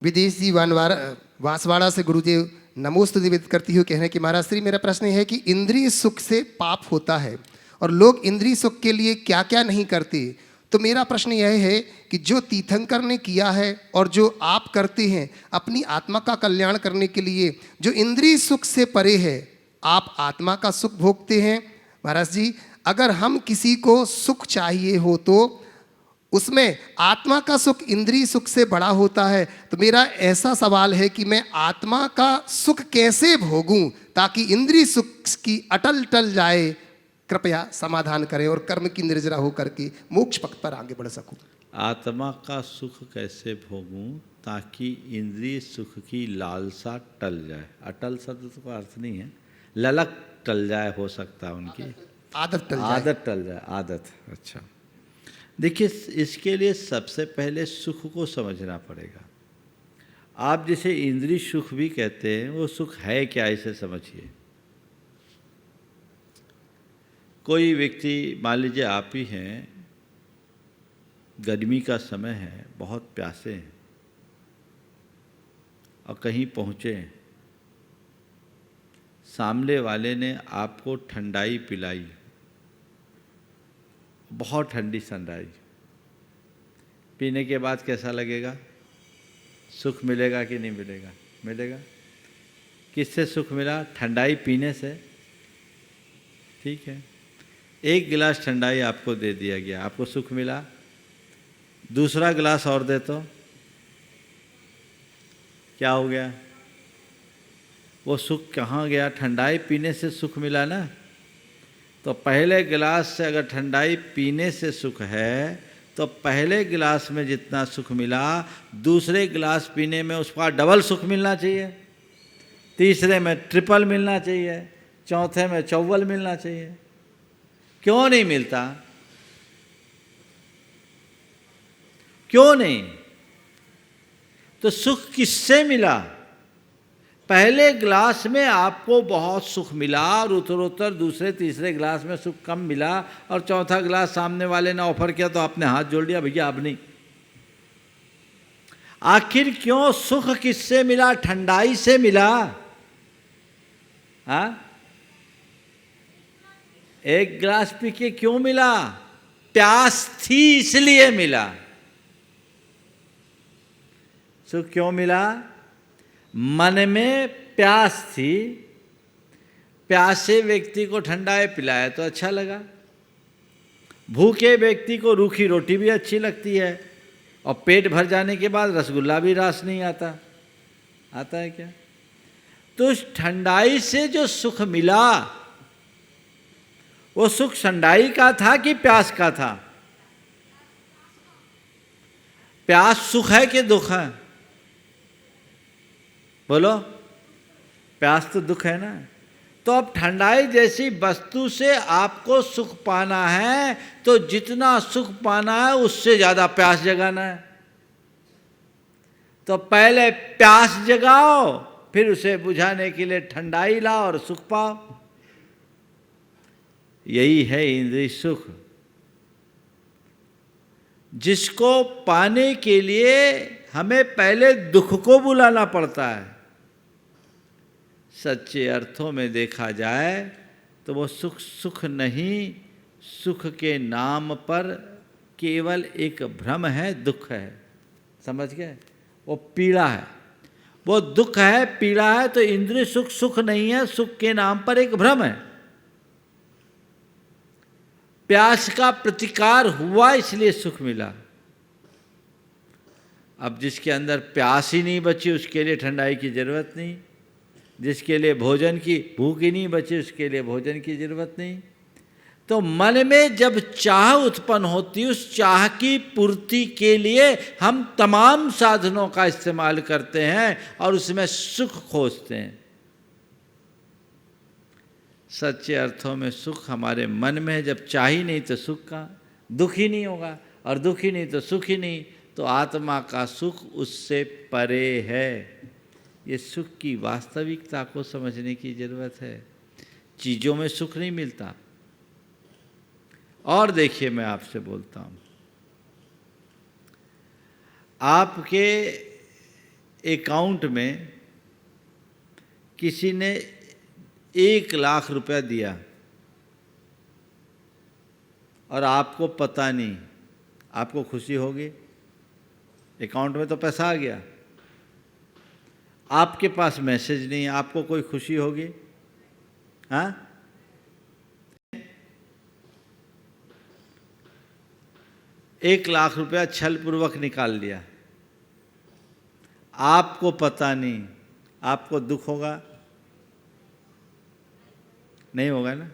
विदेश जी बांसवाड़ा से गुरुदेव नमोस्तुति निवेदित करती हूँ। कहने की महाराज श्री, मेरा प्रश्न है कि इंद्रिय सुख से पाप होता है और लोग इंद्रिय सुख के लिए क्या क्या नहीं करते। तो मेरा प्रश्न यह है कि जो तीर्थंकर ने किया है और जो आप करते हैं अपनी आत्मा का कल्याण करने के लिए, जो इंद्रिय सुख से परे है, आप आत्मा का सुख भोगते हैं। महाराज जी, अगर हम किसी को सुख चाहिए हो तो उसमें आत्मा का सुख इंद्रिय सुख से बड़ा होता है। तो मेरा ऐसा सवाल है कि मैं आत्मा का सुख कैसे भोगूं ताकि इंद्रिय सुख की अटल टल जाए। कृपया समाधान करें और कर्म की निर्जरा होकर के मोक्ष पथ पर आगे बढ़ सकूं। आत्मा का सुख कैसे भोगूं ताकि इंद्रिय सुख की लालसा टल जाए। अटल शब्द का अर्थ नहीं है, ललक टल जाए, हो सकता है उनकी आदत टल जाए। आदत टल जाए, आदत। अच्छा, देखिए, इसके लिए सबसे पहले सुख को समझना पड़ेगा। आप जिसे इंद्रिय सुख भी कहते हैं, वो सुख है क्या, इसे समझिए। कोई व्यक्ति, मान लीजिए आप ही हैं, गर्मी का समय है, बहुत प्यासे हैं और कहीं पहुँचे हैं, सामने वाले ने आपको ठंडाई पिलाई, बहुत ठंडी ठंडाई, पीने के बाद कैसा लगेगा? सुख मिलेगा कि नहीं मिलेगा? मिलेगा। किससे सुख मिला? ठंडाई पीने से। ठीक है, एक गिलास ठंडाई आपको दे दिया गया, आपको सुख मिला। दूसरा गिलास और दे तो क्या हो गया? वो सुख कहाँ गया? ठंडाई पीने से सुख मिला ना। तो पहले गिलास से अगर ठंडाई पीने से सुख है तो पहले गिलास में जितना सुख मिला, दूसरे गिलास पीने में उसका डबल सुख मिलना चाहिए, तीसरे में ट्रिपल मिलना चाहिए, चौथे में चौवल मिलना चाहिए। क्यों नहीं मिलता? क्यों नहीं? तो सुख किससे मिला? पहले गिलास में आपको बहुत सुख मिला और उत्तरोत्तर दूसरे तीसरे गिलास में सुख कम मिला, और चौथा गिलास सामने वाले ने ऑफर किया तो आपने हाथ जोड़ लिया, भैया अब नहीं। आखिर क्यों? सुख किससे मिला? ठंडाई से मिला। हाँ, एक गिलास पी के क्यों मिला? प्यास थी इसलिए मिला। सुख क्यों मिला? मन में प्यास थी, प्यासे व्यक्ति को ठंडाई पिलाया तो अच्छा लगा। भूखे व्यक्ति को रूखी रोटी भी अच्छी लगती है, और पेट भर जाने के बाद रसगुल्ला भी रास नहीं आता। आता है क्या? तो उस ठंडाई से जो सुख मिला, वो सुख ठंडाई का था कि प्यास का था? प्यास सुख है कि दुख है? बोलो, प्यास तो दुख है ना। तो अब ठंडाई जैसी वस्तु से आपको सुख पाना है, तो जितना सुख पाना है उससे ज्यादा प्यास जगाना है। तो पहले प्यास जगाओ, फिर उसे बुझाने के लिए ठंडाई लाओ और सुख पाओ। यही है इंद्रिय सुख, जिसको पाने के लिए हमें पहले दुख को बुलाना पड़ता है। सच्चे अर्थों में देखा जाए तो वो सुख सुख नहीं, सुख के नाम पर केवल एक भ्रम है, दुख है। समझ गए? वो पीड़ा है, वो दुख है, पीड़ा है। तो इंद्रिय सुख सुख नहीं है, सुख के नाम पर एक भ्रम है। प्यास का प्रतिकार हुआ इसलिए सुख मिला। अब जिसके अंदर प्यास ही नहीं बची उसके लिए ठंडाई की जरूरत नहीं, जिसके लिए भोजन की भूख ही नहीं बची उसके लिए भोजन की जरूरत नहीं। तो मन में जब चाह उत्पन्न होती, उस चाह की पूर्ति के लिए हम तमाम साधनों का इस्तेमाल करते हैं और उसमें सुख खोजते हैं। सच्चे अर्थों में सुख हमारे मन में है। जब चाह ही नहीं तो सुख का, दुख ही नहीं होगा, और दुख ही नहीं तो सुख ही नहीं। तो आत्मा का सुख उससे परे है। ये सुख की वास्तविकता को समझने की जरूरत है। चीज़ों में सुख नहीं मिलता। और देखिए, मैं आपसे बोलता हूँ, आपके अकाउंट में किसी ने 1,00,000 रुपया दिया और आपको पता नहीं, आपको खुशी होगी? अकाउंट में तो पैसा आ गया, आपके पास मैसेज नहीं, आपको कोई खुशी होगी? हाँ, 1,00,000 रुपया छलपूर्वक निकाल लिया, आपको पता नहीं, आपको दुख होगा? नहीं होगा ना?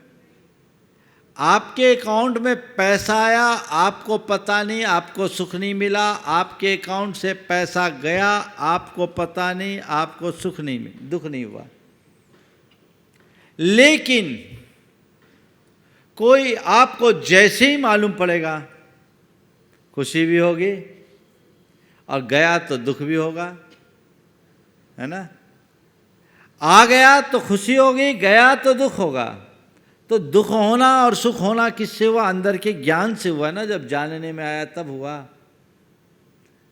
आपके अकाउंट में पैसा आया, आपको पता नहीं, आपको सुख नहीं मिला, आपके अकाउंट से पैसा गया, आपको पता नहीं, आपको सुख नहीं मिला, दुख नहीं हुआ। लेकिन कोई आपको जैसे ही मालूम पड़ेगा, खुशी भी होगी और गया तो दुख भी होगा, है ना? आ गया तो खुशी होगी, गया तो दुख होगा। तो दुख होना और सुख होना किससे हुआ? अंदर के ज्ञान से हुआ ना, जब जानने में आया तब हुआ।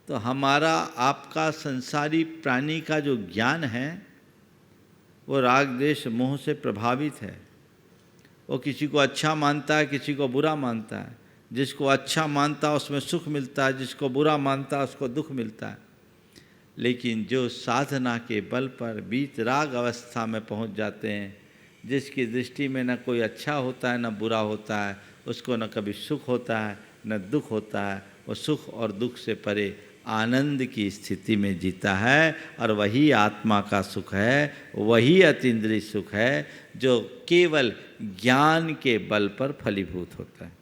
तो हमारा आपका संसारी प्राणी का जो ज्ञान है वो राग द्वेष मोह से प्रभावित है। वो किसी को अच्छा मानता है, किसी को बुरा मानता है। जिसको अच्छा मानता है उसमें सुख मिलता है, जिसको बुरा मानता है उसको दुख मिलता है। लेकिन जो साधना के बल पर वीतराग अवस्था में पहुंच जाते हैं, जिसकी दृष्टि में न कोई अच्छा होता है न बुरा होता है, उसको न कभी सुख होता है न दुख होता है, वो सुख और दुख से परे आनंद की स्थिति में जीता है। और वही आत्मा का सुख है, वही अतीन्द्रिय सुख है जो केवल ज्ञान के बल पर फलीभूत होता है।